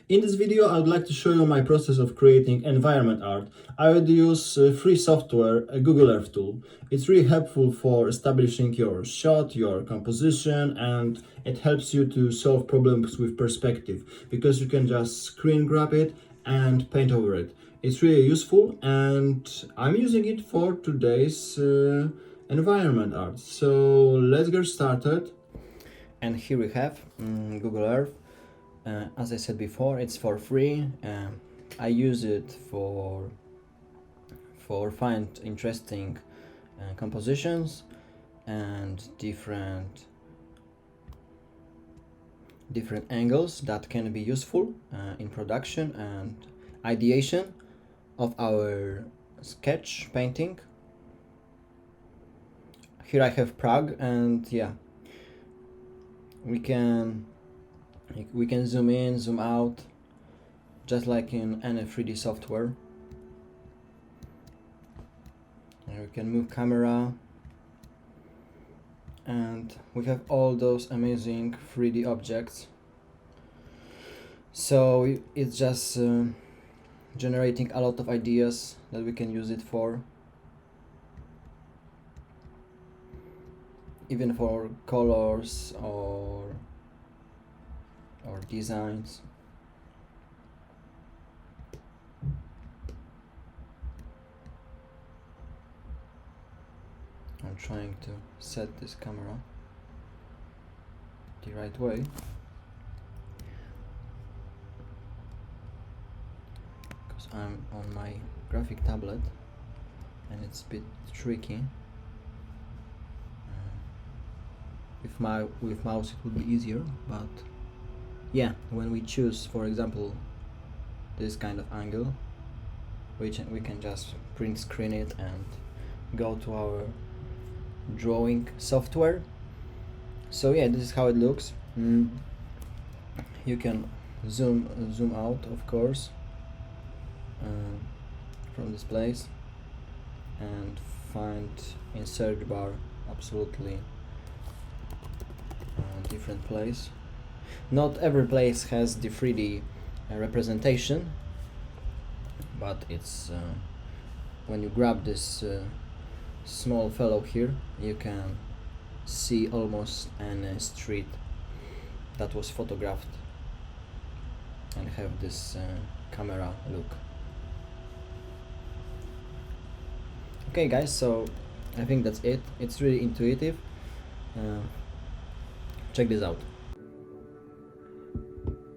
In this video, I would like to show you my process of creating environment art. I would use free software, a Google Earth tool. It's really helpful for establishing your shot, your composition, and it helps you to solve problems with perspective because you can just screen grab it and paint over it. It's really useful, and I'm using it for today's environment art. So let's get started. And here we have Google Earth. As I said before, it's for free. I use it for find interesting compositions and different angles that can be useful in production and ideation of our sketch painting. Here I have Prague, and yeah, we can zoom in, zoom out, just like in any 3D software. And we can move camera, and we have all those amazing 3D objects. So it's just generating a lot of ideas that we can use it for, even for colors or designs. I'm trying to set this camera the right way. Because I'm on my graphic tablet and it's a bit tricky. With mouse it would be easier, but yeah, when we choose, for example, this kind of angle, we can just print screen it and go to our drawing software. So yeah, this is how it looks. You can zoom out, of course, from this place, and find in search bar absolutely different place. Not every place has the 3D representation, but it's when you grab this small fellow here, you can see almost any street that was photographed and have this camera look. Okay guys, so I think that's it. It's really intuitive. Check this out.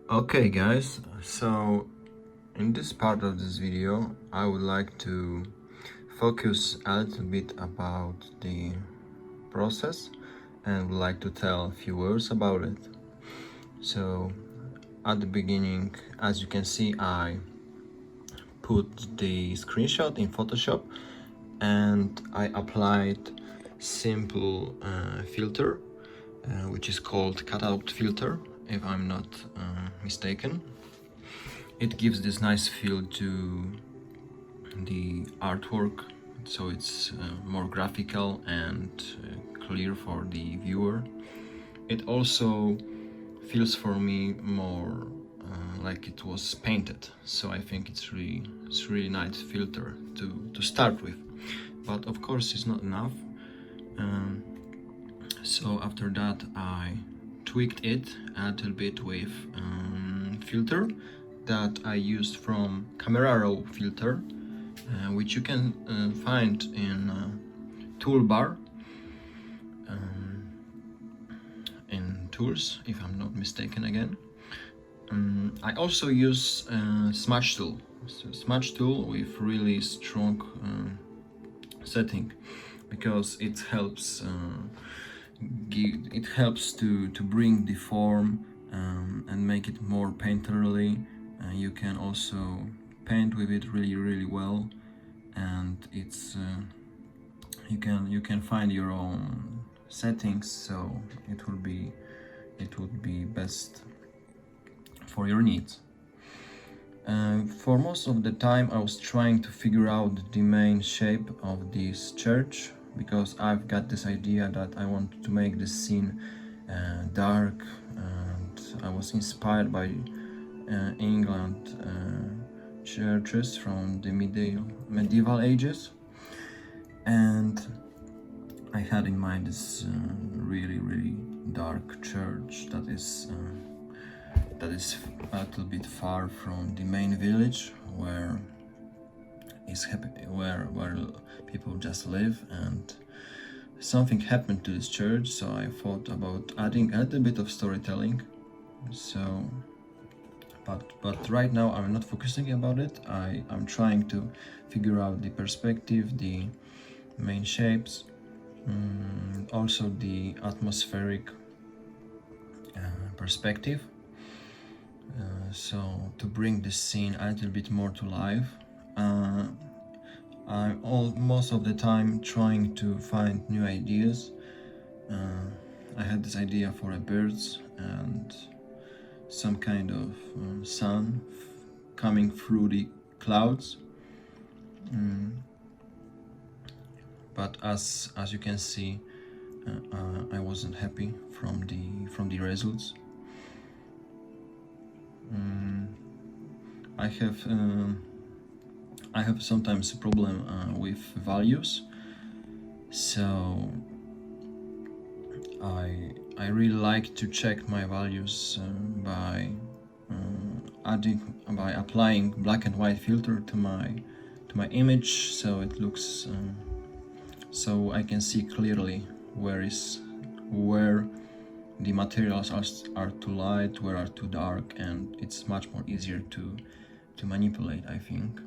Okay guys, so in this part of this video I would like to focus a little bit about the process and would like to tell a few words about it. So at the beginning, as you can see, I put the screenshot in Photoshop and I applied simple filter which is called cutout filter, if I'm not mistaken. It gives this nice feel to the artwork, so it's more graphical and clear for the viewer. It also feels for me more like it was painted, so I think it's really nice filter to start with, but of course it's not enough. So after that I tweaked it a little bit with filter that I used from Camera Raw filter, which you can find in toolbar in tools, if I'm not mistaken again. I also use smudge tool, smudge tool with really strong setting, because it helps to bring the form and make it more painterly. You can also paint with it really well, and it's you can find your own settings, so it would be best for your needs. For most of the time I was trying to figure out the main shape of this church, because I've got this idea that I want to make this scene dark, and I was inspired by England churches from the medieval ages, and I had in mind this really dark church that is a little bit far from the main village where people just live, and something happened to this church, so I thought about adding a little bit of storytelling. So but right now I'm not focusing about it. I'm trying to figure out the perspective, the main shapes, also the atmospheric perspective, so to bring this scene a little bit more to life. I'm most of the time trying to find new ideas. I had this idea for a birds and some kind of sun coming through the clouds, but as you can see, I wasn't happy from the results. I have sometimes a problem with values, so I really like to check my values by applying black and white filter to my image, so it looks so I can see clearly where the materials are too light, where are too dark, and it's much more easier to manipulate, I think.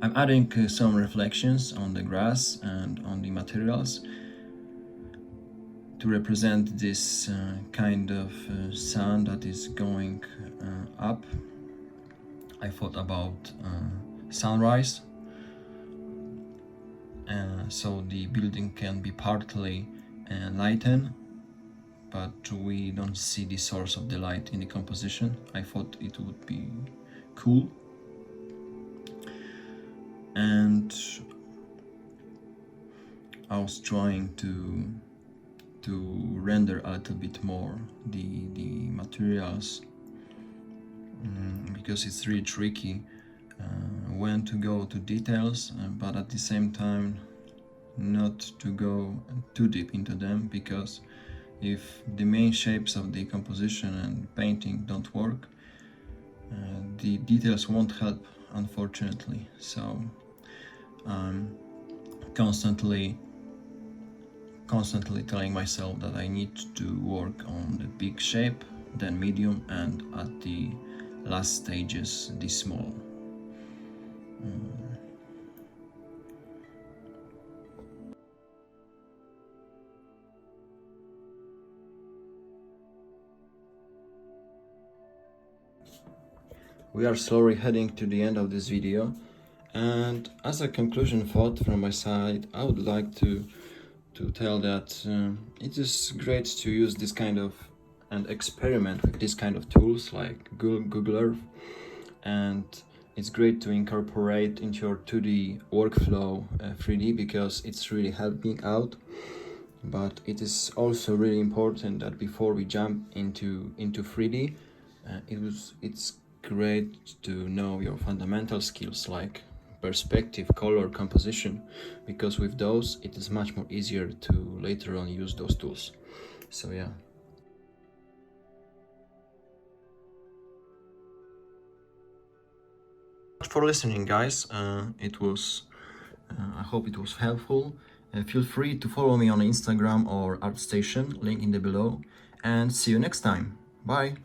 I'm adding some reflections on the grass and on the materials to represent this kind of sun that is going up. I thought about sunrise, so the building can be partly lightened, but we don't see the source of the light in the composition. I thought it would be cool. And I was trying to render a little bit more the materials, because it's really tricky when to go to details, but at the same time not to go too deep into them, because if the main shapes of the composition and painting don't work, the details won't help, unfortunately. So I'm constantly telling myself that I need to work on the big shape, then medium, and at the last stages, the small. We are slowly heading to the end of this video, and as a conclusion thought from my side, I would like to tell that it is great to use this kind of and experiment with this kind of tools like Google Earth, and it's great to incorporate into your 2D workflow 3D, because it's really helping out. But it is also really important that before we jump into 3D, it's great to know your fundamental skills like perspective, color, composition, because with those it is much more easier to later on use those tools. So yeah. Thanks for listening, guys. I hope it was helpful. Feel free to follow me on Instagram or ArtStation, link in the below, and see you next time. Bye.